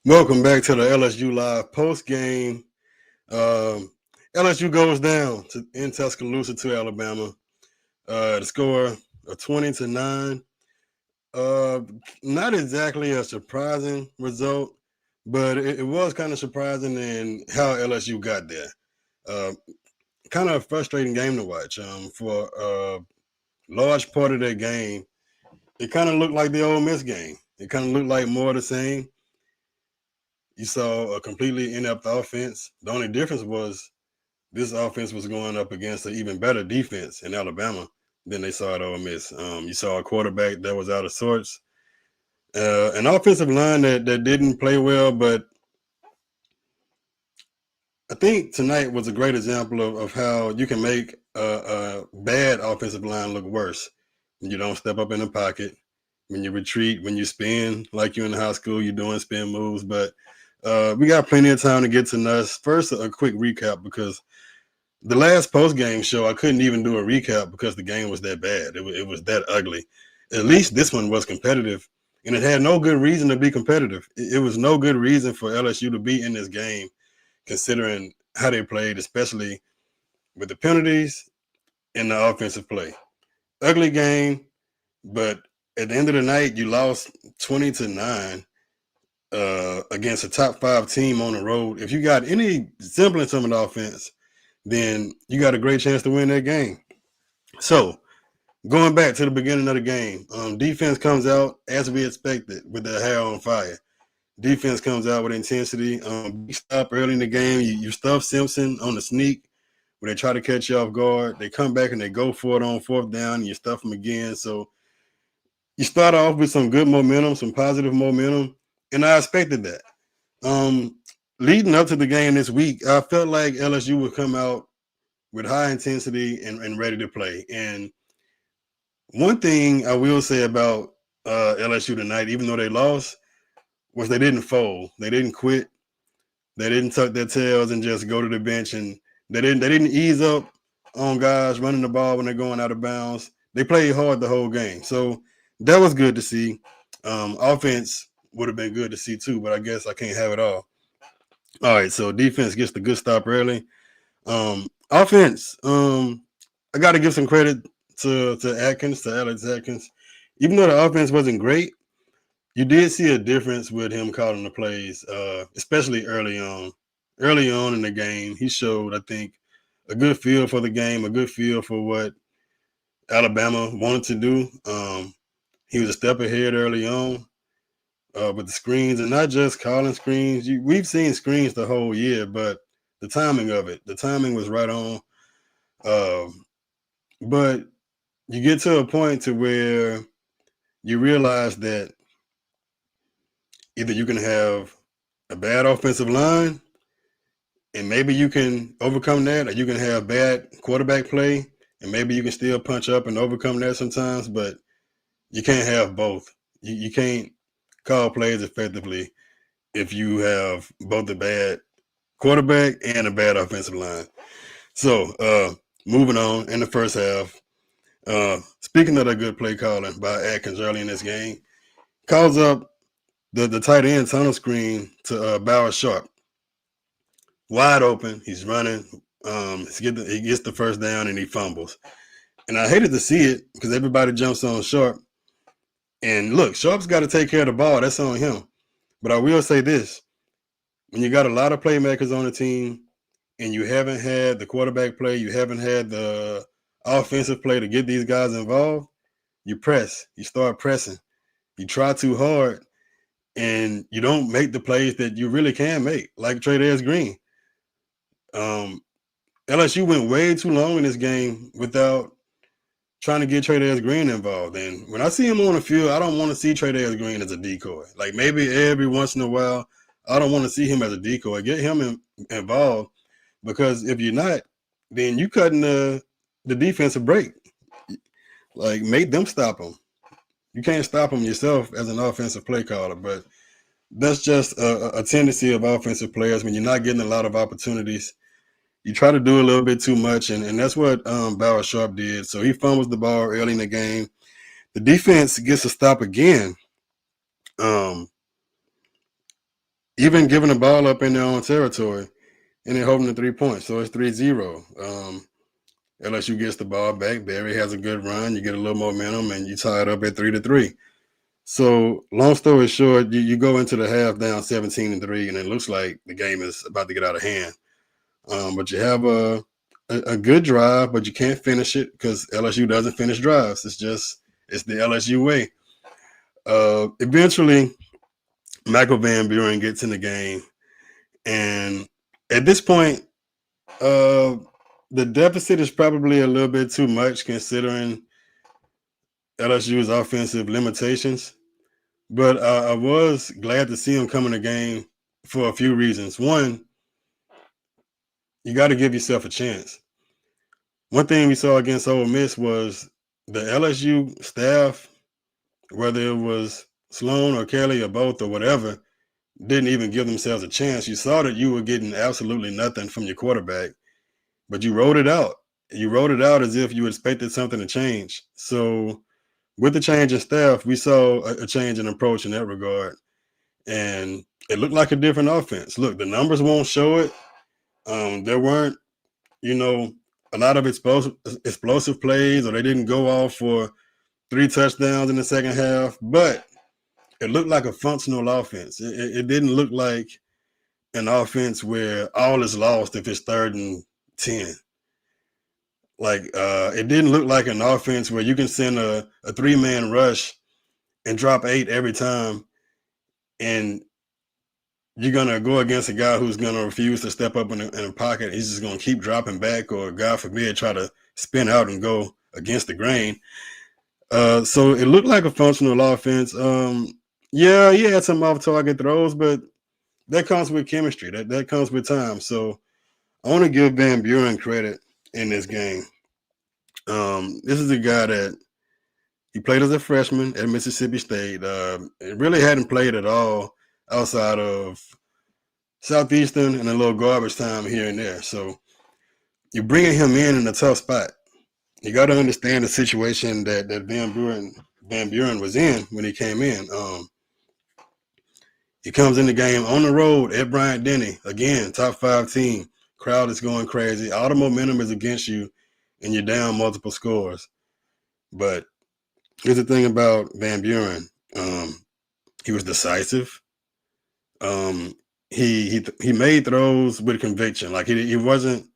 Welcome back to the LSU Live post game. LSU goes down in Tuscaloosa to Alabama. The score of 20-9. Not exactly a surprising result, but it was kind of surprising in how LSU got there. Kind of a frustrating game to watch. For a large part of that game, it kind of looked like the Ole Miss game. It kind of looked like more of the same. You saw a completely inept offense. The only difference was this offense was going up against an even better defense in Alabama than they saw at Ole Miss. You saw a quarterback that was out of sorts, an offensive line that didn't play well, but I think tonight was a great example of how you can make a bad offensive line look worse when you don't step up in the pocket, when you retreat, when you spin like you're in high school, you're doing spin moves. But we got plenty of time to get to Nuss. First, a quick recap because the last post-game show, I couldn't even do a recap because the game was that bad. It was that ugly. At least this one was competitive, and it had no good reason to be competitive. It was no good reason for LSU to be in this game, considering how they played, especially with the penalties and the offensive play. Ugly game, but at the end of the night, you lost 20-9 against a top 5 team on the road. If you got any semblance of an offense, then you got a great chance to win that game. So, going back to the beginning of the game, defense comes out as we expected with their hair on fire. Defense comes out with intensity. Big stop early in the game. You stuff Simpson on the sneak where they try to catch you off guard. They come back and they go for it on fourth down, and you stuff them again. So you start off with some good momentum, some positive momentum, and I expected that. Leading up to the game this week, I felt like LSU would come out with high intensity and ready to play. And one thing I will say about LSU tonight, even though they lost, was they didn't fold. They didn't quit. They didn't tuck their tails and just go to the bench. And they didn't ease up on guys running the ball when they're going out of bounds. They played hard the whole game. So that was good to see. Offense would have been good to see too, but I guess I can't have it all. All right, so defense gets the good stop early. Offense, I got to give some credit to Atkins, to Alex Atkins. Even though the offense wasn't great, you did see a difference with him calling the plays, especially early on. Early on in the game, he showed, I think, a good feel for the game, a good feel for what Alabama wanted to do. He was a step ahead early on with the screens, and not just calling screens. We've seen screens the whole year, but the timing was right on. But you get to a point to where you realize that either you can have a bad offensive line and maybe you can overcome that, or you can have bad quarterback play and maybe you can still punch up and overcome that sometimes, but you can't have both. You can't call plays effectively if you have both a bad quarterback and a bad offensive line. So, moving on in the first half, speaking of the good play calling by Atkins early in this game, calls up the tight end tunnel screen to Bauer Sharp. Wide open, he's running. He gets the first down and he fumbles. And I hated to see it because everybody jumps on Sharp. And look, Sharp's got to take care of the ball. That's on him. But I will say this. When you got a lot of playmakers on the team and you haven't had the quarterback play, you haven't had the offensive play to get these guys involved, you press. You start pressing. You try too hard, and you don't make the plays that you really can make, like Tre'Davious Green. LSU went way too long in this game without trying to get Tre'Davious Green involved. And when I see him on the field, I don't want to see Tre'Davious Green as a decoy. Like maybe every once in a while, I don't want to see him as a decoy. Get him involved, because if you're not, then you cutting the defensive break. Like make them stop him. You can't stop him yourself as an offensive play caller, but that's just a tendency of offensive players. When you're not getting a lot of opportunities, you try to do a little bit too much, and that's what Bauer Sharp did. So he fumbles the ball early in the game. The defense gets a stop again. even giving the ball up in their own territory and then holding the 3 points. So it's 3-0. LSU gets the ball back. Barry has a good run. You get a little momentum, and you tie it up at 3-3. So long story short, you go into the half down 17-3, and it looks like the game is about to get out of hand. But you have a good drive, but you can't finish it because LSU doesn't finish drives. It's the LSU way. Eventually, Michael Van Buren gets in the game, and at this point, the deficit is probably a little bit too much considering LSU's offensive limitations. But I was glad to see him come in the game for a few reasons. One, you got to give yourself a chance. One thing we saw against Ole Miss was the LSU staff, whether it was Sloan or Kelly or both or whatever, didn't even give themselves a chance. You saw that you were getting absolutely nothing from your quarterback, but you wrote it out. You wrote it out as if you expected something to change. So with the change in staff, we saw a change in approach in that regard. And it looked like a different offense. Look, the numbers won't show it. There weren't, a lot of explosive plays, or they didn't go off for 3 touchdowns in the second half, but it looked like a functional offense. It didn't look like an offense where all is lost if it's 3rd and 10. Like, it didn't look like an offense where you can send a 3-man rush and drop 8 every time, and you're going to go against a guy who's going to refuse to step up in a pocket. He's just going to keep dropping back, or God forbid, try to spin out and go against the grain. So it looked like a functional offense. Yeah, he had some off-target throws, but that comes with chemistry. That comes with time. So I want to give Van Buren credit in this game. This is a guy that he played as a freshman at Mississippi State. Really hadn't played at all outside of Southeastern and a little garbage time here and there. So you're bringing him in a tough spot. You got to understand the situation that Van Buren was in when he came in. He comes in the game on the road at Bryant-Denny. Again, top 5 team. Crowd is going crazy. All the momentum is against you, and you're down multiple scores. But here's the thing about Van Buren. He was decisive. He made throws with conviction. Like, he wasn't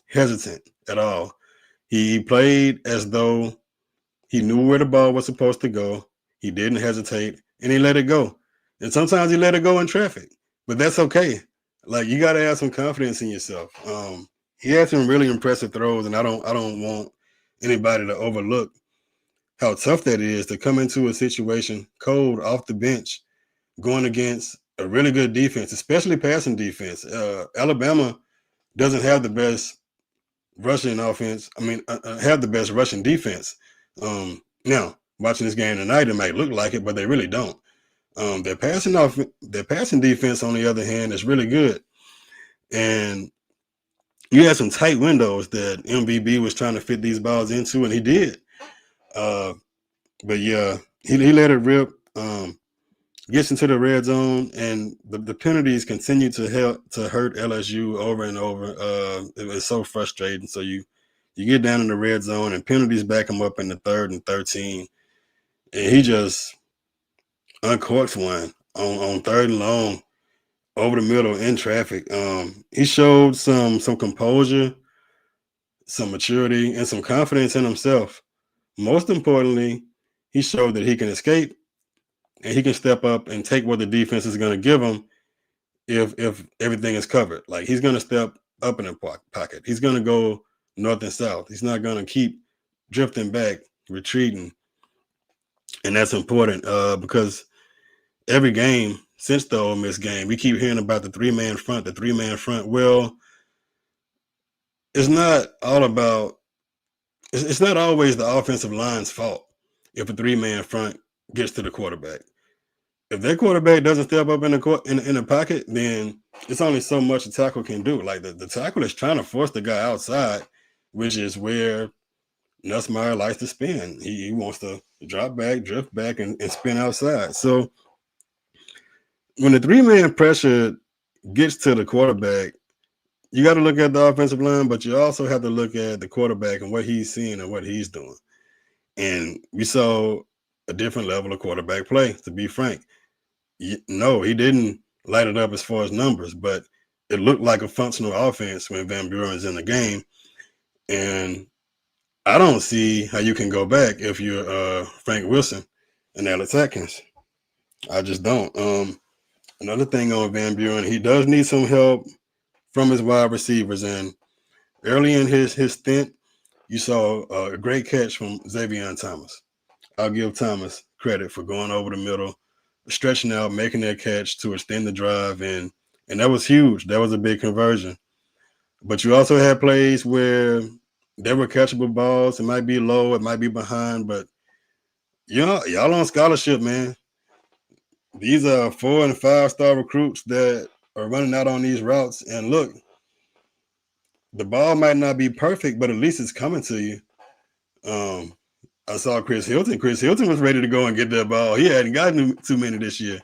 hesitant at all. He played as though he knew where the ball was supposed to go. He didn't hesitate, and he let it go. And sometimes he let it go in traffic, but that's okay. Like, you got to have some confidence in yourself. He had some really impressive throws, and I don't want anybody to overlook how tough that is to come into a situation cold off the bench, going against a really good defense, especially passing defense. Alabama doesn't have the best rushing offense. Have the best rushing defense. Now, watching this game tonight, it might look like it, but they really don't. Their passing defense, on the other hand, is really good. And you had some tight windows that MVB was trying to fit these balls into, and he did. But yeah, he let it rip. Gets into the red zone, and the penalties continue to hurt LSU over and over. It was so frustrating. So you get down in the red zone, and penalties back him up in the 3rd and 13, and he just uncorks one on 3rd and long over the middle in traffic. He showed some composure, some maturity, and some confidence in himself. Most importantly, he showed that he can escape and he can step up and take what the defense is going to give him if everything is covered. Like, he's going to step up in the pocket. He's going to go north and south. He's not going to keep drifting back, retreating. And that's important because every game since the Ole Miss game, we keep hearing about the 3-man front. Well, it's not always the offensive line's fault if a 3-man front gets to the quarterback. If that quarterback doesn't step up in the pocket, then it's only so much a tackle can do. Like, the tackle is trying to force the guy outside, which is where Nussmeier likes to spin. He wants to drop back, drift back, and spin outside. So when the 3-man pressure gets to the quarterback, you got to look at the offensive line, but you also have to look at the quarterback and what he's seeing and what he's doing. And we saw a different level of quarterback play, to be frank. No, he didn't light it up as far as numbers, but it looked like a functional offense when Van Buren's in the game. And I don't see how you can go back if you're Frank Wilson and Alex Atkins. I just don't. Another thing on Van Buren, he does need some help from his wide receivers. And early in his stint, you saw a great catch from Xavier Thomas. I'll give Thomas credit for going over the middle, stretching out, making that catch to extend the drive, and that was huge. That was a big conversion. But you also had plays where there were catchable balls. It might be low, it might be behind, but y'all on scholarship, man. These are 4- and 5-star recruits that are running out on these routes. And look, the ball might not be perfect, but at least it's coming to you. I saw Chris Hilton. Chris Hilton was ready to go and get that ball. He hadn't gotten too many this year.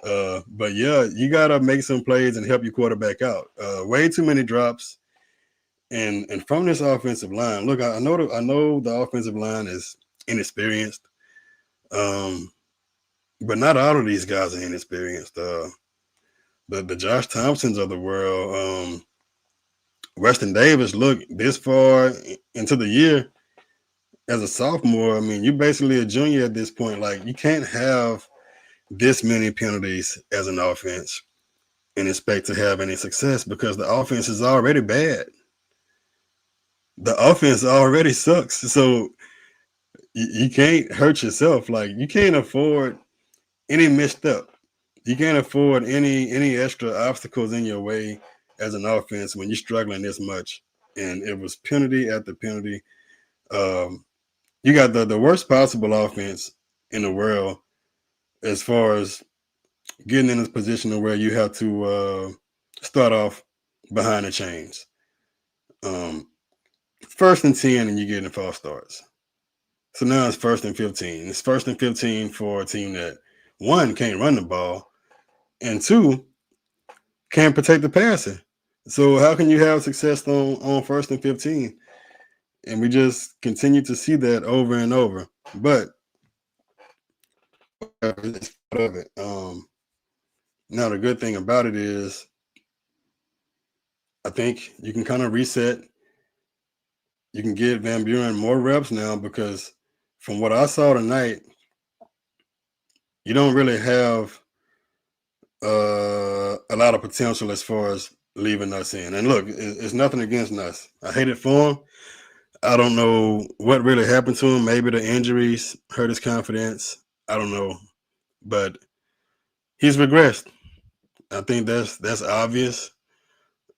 But yeah, you gotta make some plays and help your quarterback out. Way too many drops. And from this offensive line, look, I know the offensive line is inexperienced. But not all of these guys are inexperienced. The Josh Thompsons of the world, Weston Davis, look, this far into the year as a sophomore, I mean, you're basically a junior at this point. Like, you can't have this many penalties as an offense and expect to have any success because the offense is already bad. The offense already sucks. So you can't hurt yourself. Like, you can't afford any misstep. You can't afford any extra obstacles in your way as an offense when you're struggling this much. And it was penalty after penalty. You got the worst possible offense in the world as far as getting in this position where you have to start off behind the chains. 1st and 10, and you're getting false starts. So now it's 1st and 15. It's 1st and 15 for a team that, 1, can't run the ball, and 2, can't protect the passer. So how can you have success on 1st and 15? And we just continue to see that over and over. But it's part of it. Now the good thing about it is, I think you can kind of reset. You can give Van Buren more reps now because from what I saw tonight, you don't really have a lot of potential as far as leaving us in. And look, it's nothing against Nuss. I hate it for him. I don't know what really happened to him. Maybe the injuries hurt his confidence. I don't know. But he's regressed. I think that's obvious.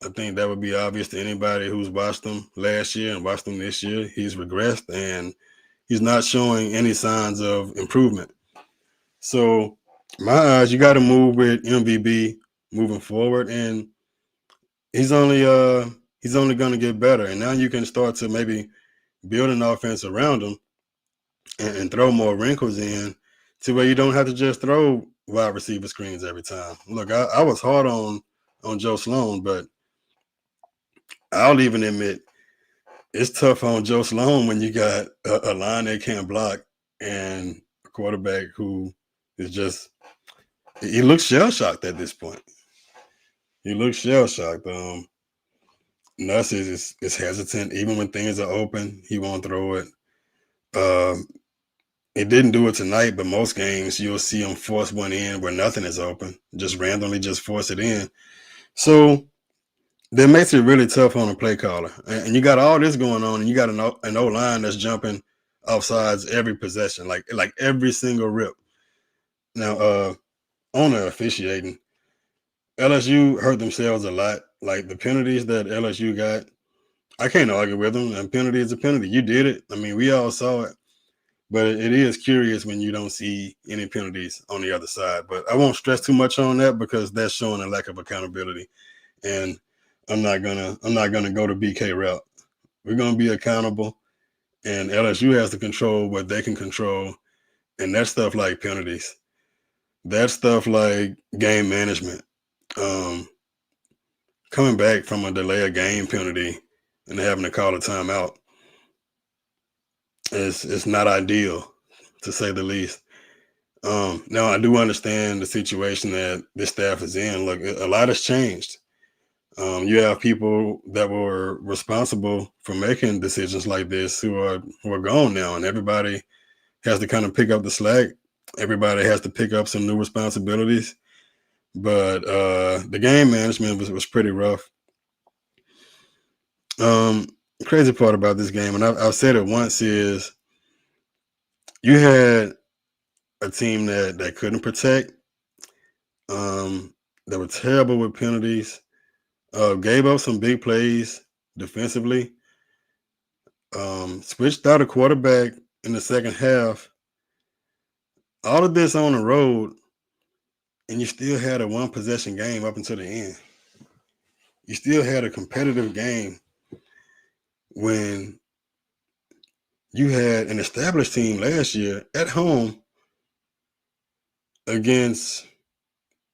I think that would be obvious to anybody who's watched him last year and watched him this year. He's regressed and he's not showing any signs of improvement. So, my eyes, you got to move with MVB moving forward, and he's only going to get better. And now you can start to maybe build an offense around him and throw more wrinkles in to where you don't have to just throw wide receiver screens every time. Look, I was hard on Joe Sloan, but I'll even admit it's tough on Joe Sloan when you got a line that can't block and a quarterback who is just, he looks shell-shocked at this point. He looks shell-shocked. Nuss is hesitant. Even when things are open, he won't throw it. He didn't do it tonight, but most games you'll see him force one in where nothing is open. Just randomly just force it in. So that makes it really tough on a play caller. And you got all this going on, and you got an O-line that's jumping offsides every possession, like every single rip. Now, on the officiating, LSU hurt themselves a lot. Like the penalties that LSU got, I can't argue with them. A penalty is a penalty. You did it. I mean, we all saw it. But it is curious when you don't see any penalties on the other side. But I won't stress too much on that because that's showing a lack of accountability. And I'm not gonna go to BK route. We're gonna be accountable, and LSU has to control what they can control, and that's stuff like penalties. That stuff like game management, coming back from a delay of game penalty and having to call a timeout, it's not ideal, to say the least. Now I do understand the situation that this staff is in. Look, a lot has changed. You have people that were responsible for making decisions like this who are gone now, and everybody has to kind of pick up the slack. Everybody has to pick up some new responsibilities. But the game management was pretty rough. Crazy part about this game, and I've said it once, is you had a team that couldn't protect. They were terrible with penalties. Gave up some big plays defensively. Switched out a quarterback in the second half. All of this on the road, and you still had a one possession game up until the end. You still had a competitive game when you had an established team last year at home against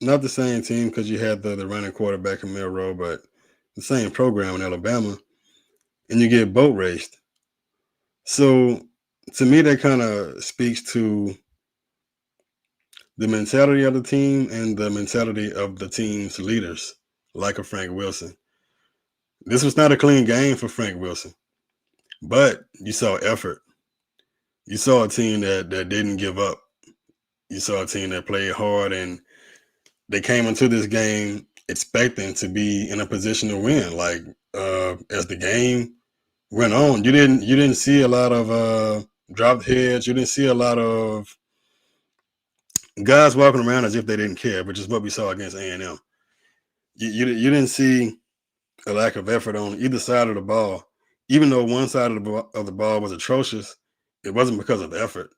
not the same team, because you had the running quarterback in Milroe, but the same program in Alabama, and you get boat raced. So to me, that kind of speaks to the mentality of the team and the mentality of the team's leaders, like a Frank Wilson. This was not a clean game for Frank Wilson, but you saw effort. You saw a team that didn't give up. You saw a team that played hard, and they came into this game expecting to be in a position to win. Like as the game went on, you didn't see a lot of dropped heads. You didn't see a lot of guys walking around as if they didn't care, which is what we saw against A&M. You didn't see a lack of effort on either side of the ball. Even though one side of the ball was atrocious, it wasn't because of effort.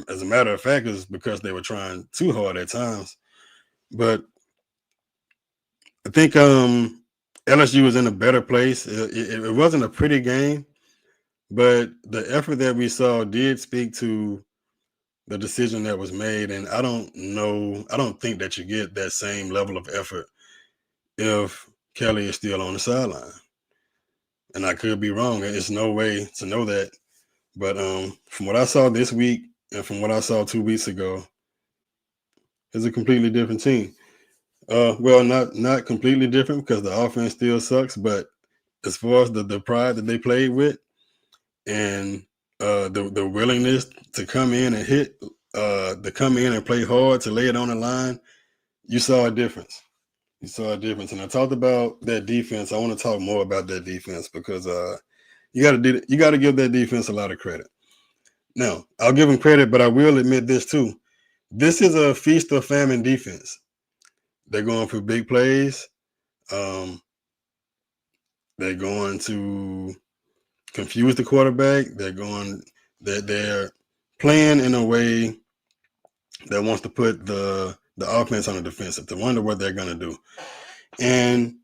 As a matter of fact, it's because they were trying too hard at times. But I think LSU was in a better place. It wasn't a pretty game, but the effort that we saw did speak to the decision that was made. And I don't think that you get that same level of effort if Kelly is still on the sideline. And I could be wrong. There's no way to know that. But from what I saw this week and from what I saw 2 weeks ago, it's a completely different team. Well, not completely different, because the offense still sucks. But as far as the pride that they played with, and the willingness to come in and hit, to come in and play hard, to lay it on the line, you saw a difference. You saw a difference. And I talked about that defense. I want to talk more about that defense, because you got to give that defense a lot of credit. Now, I'll give them credit, but I will admit this too. This is a feast or famine defense. They're going for big plays. They're going to confuse the quarterback. They're playing in a way that wants to put the offense on the defensive, to wonder what they're going to do. And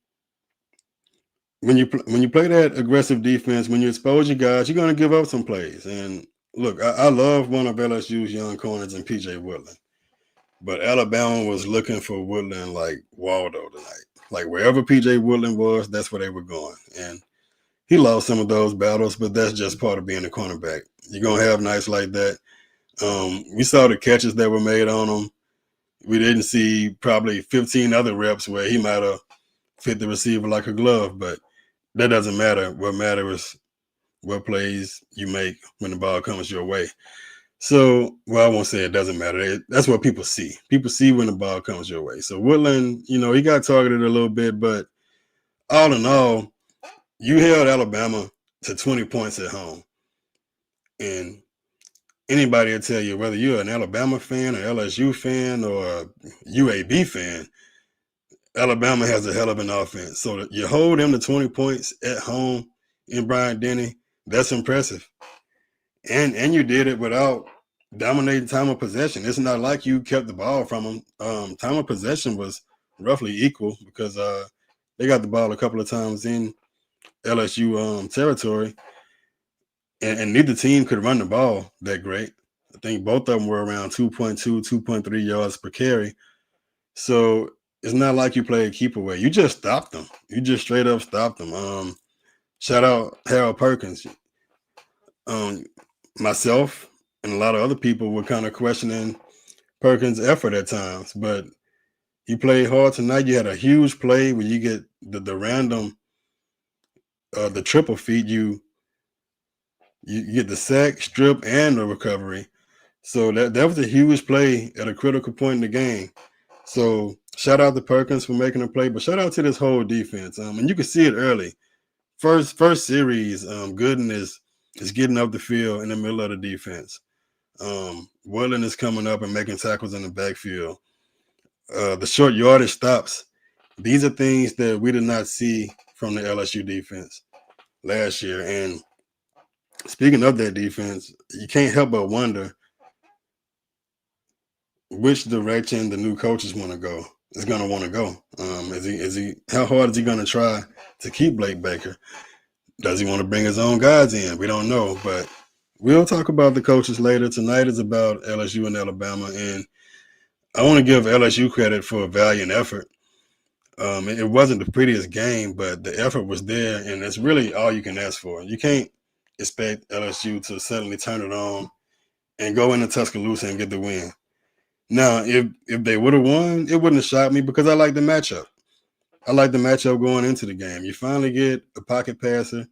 when you play that aggressive defense, when you expose your guys, you're going to give up some plays. And look, I love one of LSU's young corners in P.J. Woodland, but Alabama was looking for Woodland like Waldo tonight. Like wherever P.J. Woodland was, that's where they were going. And he lost some of those battles, but that's just part of being a cornerback. You're going to have nights like that. We saw the catches that were made on him. We didn't see probably 15 other reps where he might have fit the receiver like a glove, but that doesn't matter. What matters is what plays you make when the ball comes your way. So, well, I won't say it doesn't matter. That's what people see. People see when the ball comes your way. So Woodland, he got targeted a little bit, but all in all, you held Alabama to 20 points at home. And anybody will tell you, whether you're an Alabama fan, or LSU fan, or a UAB fan, Alabama has a hell of an offense. So you hold them to 20 points at home in Bryant-Denny, that's impressive. And you did it without dominating time of possession. It's not like you kept the ball from them. Time of possession was roughly equal, because they got the ball a couple of times in LSU territory, and neither team could run the ball that great. think both of them were around 2.2, 2.3 yards per carry. So it's not like you played keep away. You just stopped them. You just straight up stopped them. Shout out Harold Perkins. Myself and a lot of other people were kind of questioning Perkins' effort at times, but he played hard tonight. You had a huge play where you get the random, the triple feed. You get the sack, strip, and the recovery. So that was a huge play at a critical point in the game. So shout out to Perkins for making a play, but shout out to this whole defense. And you can see it early. First series, Gooden is getting up the field in the middle of the defense. Woodland is coming up and making tackles in the backfield. The short yardage stops. These are things that we did not see from the LSU defense last year. And speaking of that defense, you can't help but wonder which direction the new coaches want to go. Is going to want to go. How hard is he going to try to keep Blake Baker? Does he want to bring his own guys in? We don't know, but we'll talk about the coaches later. Tonight is about LSU and Alabama, and I want to give LSU credit for a valiant effort. It wasn't the prettiest game, but the effort was there, and that's really all you can ask for. You can't expect LSU to suddenly turn it on and go into Tuscaloosa and get the win. Now, if they would have won, it wouldn't have shocked me because I like the matchup. I like the matchup going into the game. You finally get a pocket passer.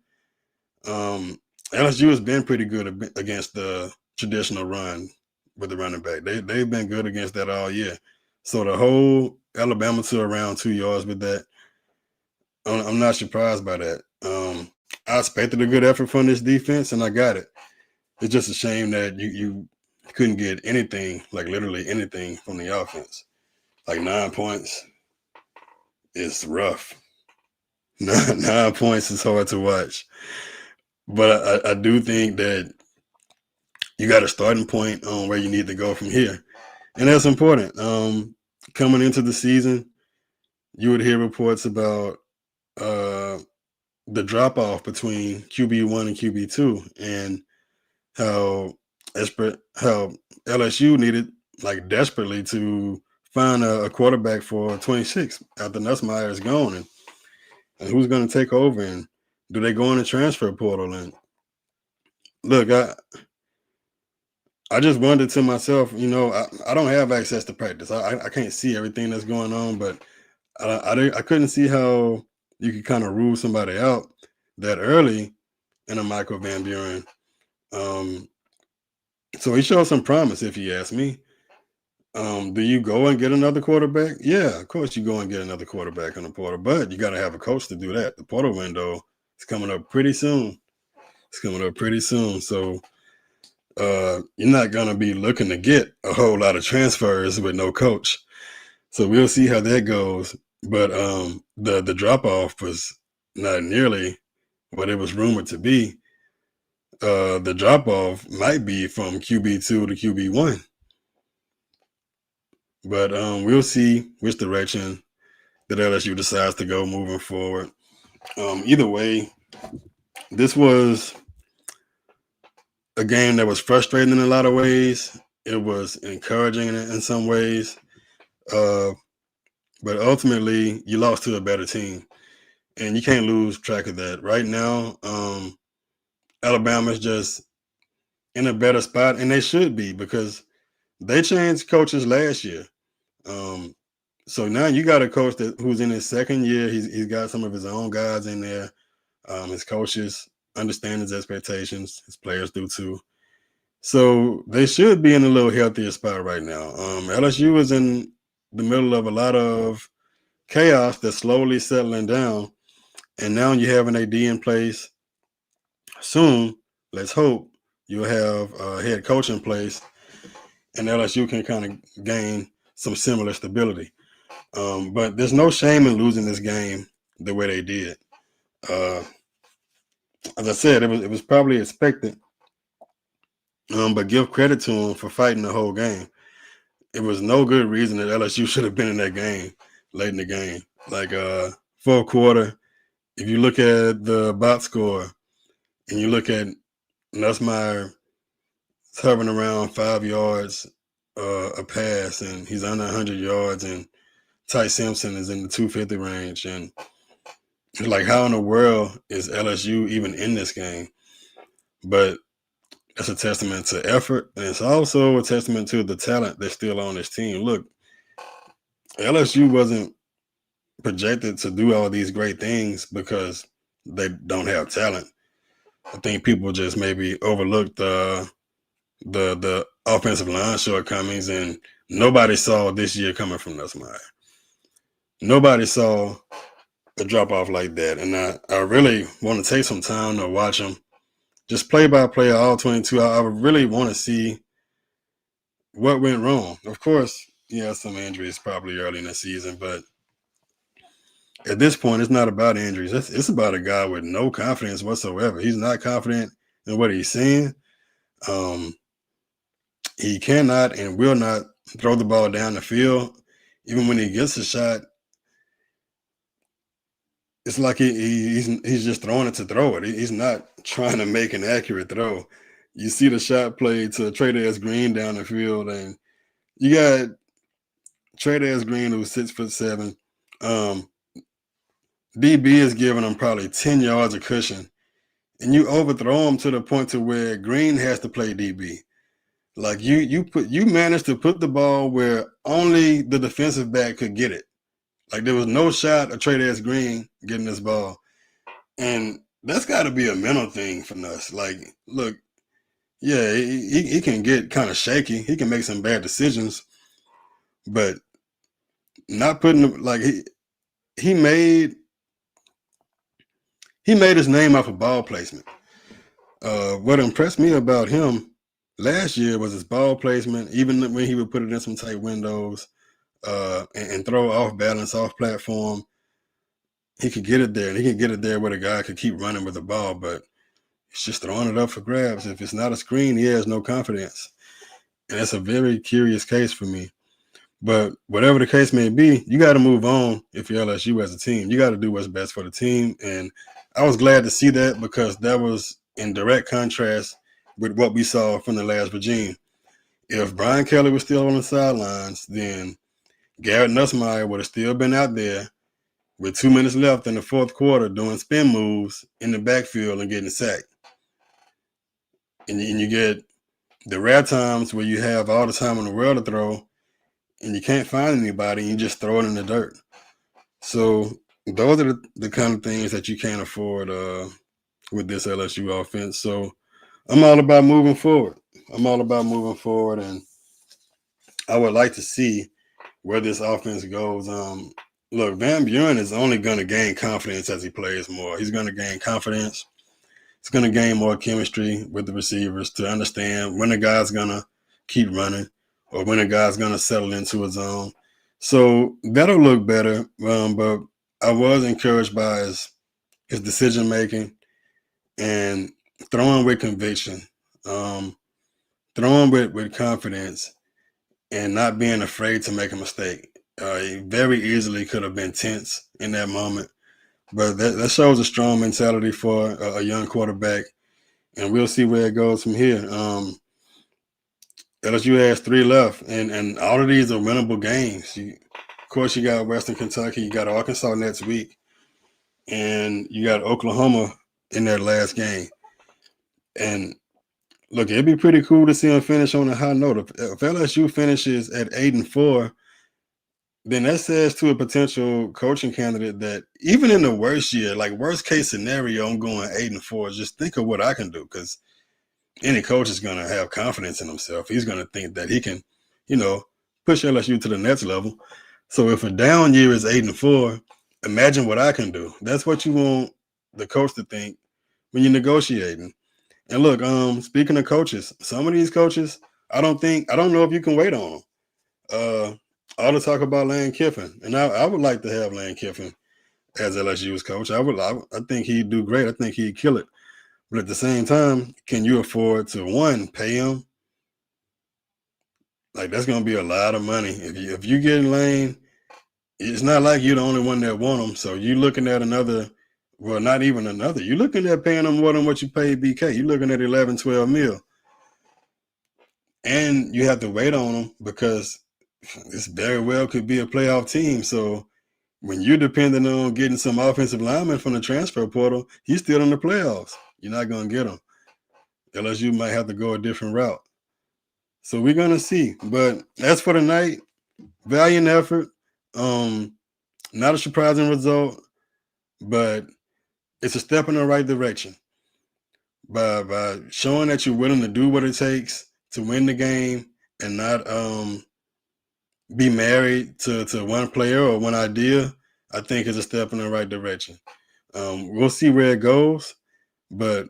LSU has been pretty good against the traditional run with the running back. They've been good against that all year. So the whole Alabama to around 2 yards with that, I'm not surprised by that. I expected a good effort from this defense, and I got it. It's just a shame that you couldn't get anything, like literally anything from the offense. Like 9 points is rough. 9 points is hard to watch. But I do think that you got a starting point on where you need to go from here. And that's important. Coming into the season, you would hear reports about the drop-off between QB1 and QB2 and how LSU needed, like, desperately to find a quarterback for 26 after Nussmeier is gone. And who's going to take over? And do they go in the transfer portal? And look, I just wondered to myself, I don't have access to practice. I can't see everything that's going on, but I couldn't see how you could kind of rule somebody out that early in a Michael Van Buren. So he showed some promise, if you ask me. Do you go and get another quarterback? Yeah, of course you go and get another quarterback in the portal, but you got to have a coach to do that. The portal window is coming up pretty soon. So you're not going to be looking to get a whole lot of transfers with no coach. So we'll see how that goes. But the drop-off was not nearly what it was rumored to be. The drop-off might be from QB2 to QB1. But we'll see which direction that LSU decides to go moving forward. Either way, this was a game that was frustrating in a lot of ways. It was encouraging in some ways. But ultimately, you lost to a better team. And you can't lose track of that. Right now, Alabama's just in a better spot, and they should be because they changed coaches last year. So now you got a coach who's in his second year. He's got some of his own guys in there. His coaches understand his expectations. His players do too. So they should be in a little healthier spot right now. LSU is in the middle of a lot of chaos that's slowly settling down. And now you have an AD in place. Soon, let's hope you'll have a head coach in place and LSU can kind of gain some similar stability. But there's no shame in losing this game the way they did. As I said, it was probably expected. But give credit to them for fighting the whole game. It was no good reason that LSU should have been in that game late in the game. Like fourth quarter, if you look at the box score and you look at Nussmeier It's hovering around 5 yards a pass, and he's under 100 yards, and Ty Simpson is in the 250 range. And like, how in the world is LSU even in this game? But that's a testament to effort, and it's also a testament to the talent that's still on this team. Look, LSU wasn't projected to do all these great things because they don't have talent. I think people just maybe overlooked the offensive line shortcomings, and nobody saw this year coming from Nussmeier. Nobody saw a drop off like that, and I really want to take some time to watch them, just play by play, all 22. I really want to see what went wrong. Of course, yeah, some injuries probably early in the season, but at this point, it's not about injuries. It's about a guy with no confidence whatsoever. He's not confident in what he's saying. He cannot and will not throw the ball down the field. Even when he gets a shot, it's like he's just throwing it to throw it. He's not trying to make an accurate throw. You see the shot played to Tre'Davious Green down the field, and you got Tre'Davious Green, who's 6'7". DB is giving him probably 10 yards of cushion, and you overthrow him to the point to where Green has to play DB. Like, you managed to put the ball where only the defensive back could get it. Like, there was no shot of Tre'Davious Green getting this ball. And that's got to be a mental thing for us. Like, look, yeah, he can get kind of shaky. He can make some bad decisions. But not putting, like, he made his name off of ball placement. What impressed me about him last year was his ball placement, even when he would put it in some tight windows and throw off balance, off platform. He could get it there, and he could get it there where the guy could keep running with the ball, but he's just throwing it up for grabs. If it's not a screen, he has no confidence. And that's a very curious case for me. But whatever the case may be, you got to move on if you're LSU as a team. You got to do what's best for the team. And I was glad to see that, because that was in direct contrast with what we saw from the last regime. If Brian Kelly was still on the sidelines, then Garrett Nussmeier would have still been out there with 2 minutes left in the fourth quarter doing spin moves in the backfield and getting sacked. And you get the rare times where you have all the time in the world to throw and you can't find anybody, and you just throw it in the dirt. So those are the kind of things that you can't afford with this LSU offense. So I'm all about moving forward. And I would like to see where this offense goes. Look, Van Buren is only going to gain confidence as he plays more. He's going to gain confidence. He's going to gain more chemistry with the receivers to understand when a guy's going to keep running or when a guy's going to settle into a zone. So that'll look better. But I was encouraged by his decision-making and throwing with conviction, throwing with confidence, and not being afraid to make a mistake. He very easily could have been tense in that moment. But that shows a strong mentality for a young quarterback, and we'll see where it goes from here. LSU has 3 left, and all of these are winnable games. Of course, you got Western Kentucky, you got Arkansas next week, and you got Oklahoma in their last game. And look, it'd be pretty cool to see them finish on a high note. If LSU finishes at 8-4, then that says to a potential coaching candidate that even in the worst year, like worst case scenario, I'm going 8-4. Just think of what I can do, because any coach is going to have confidence in himself. He's going to think that he can, push LSU to the next level. So if a down year is 8-4, imagine what I can do. That's what you want the coach to think when you're negotiating. And look, speaking of coaches, some of these coaches, I don't know if you can wait on them. All the talk about Lane Kiffin, and I would like to have Lane Kiffin as LSU's coach. I think he'd do great. I think he'd kill it. But at the same time, can you afford to, one, pay him? Like, that's going to be a lot of money. If you get Lane, it's not like you're the only one that want him. So you're looking at another, well, not even another. You're looking at paying him more than what you paid BK. You're looking at 11, 12 mil. and you have to wait on them because this very well could be a playoff team. So when you're depending on getting some offensive linemen from the transfer portal, he's still in the playoffs. You're not going to get him. LSU might have to go a different route. So we're going to see. But as for tonight, valiant effort. Not a surprising result, but it's a step in the right direction. By showing that you're willing to do what it takes to win the game and not be married to one player or one idea, I think is a step in the right direction. We'll see where it goes, but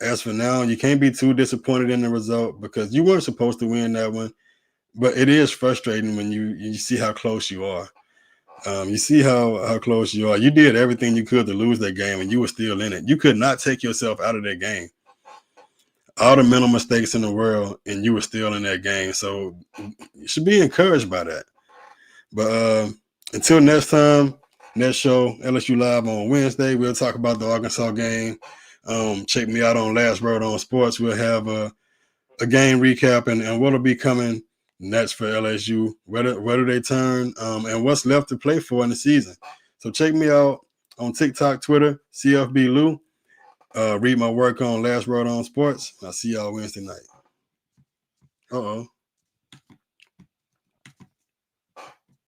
as for now, you can't be too disappointed in the result because you weren't supposed to win that one. But it is frustrating when you see how close you are. You see how close you are. You did everything you could to lose that game, and you were still in it. You could not take yourself out of that game. All the mental mistakes in the world, and you were still in that game. So you should be encouraged by that. But until next time, next show, LSU Live on Wednesday, we'll talk about the Arkansas game. Check me out on Last Word on Sports. We'll have a game recap and what'll be coming next for LSU, whether they turn, and what's left to play for in the season. So check me out on TikTok, Twitter, CFB Lou. Read my work on Last Word on Sports. I'll see y'all Wednesday night. Uh-oh.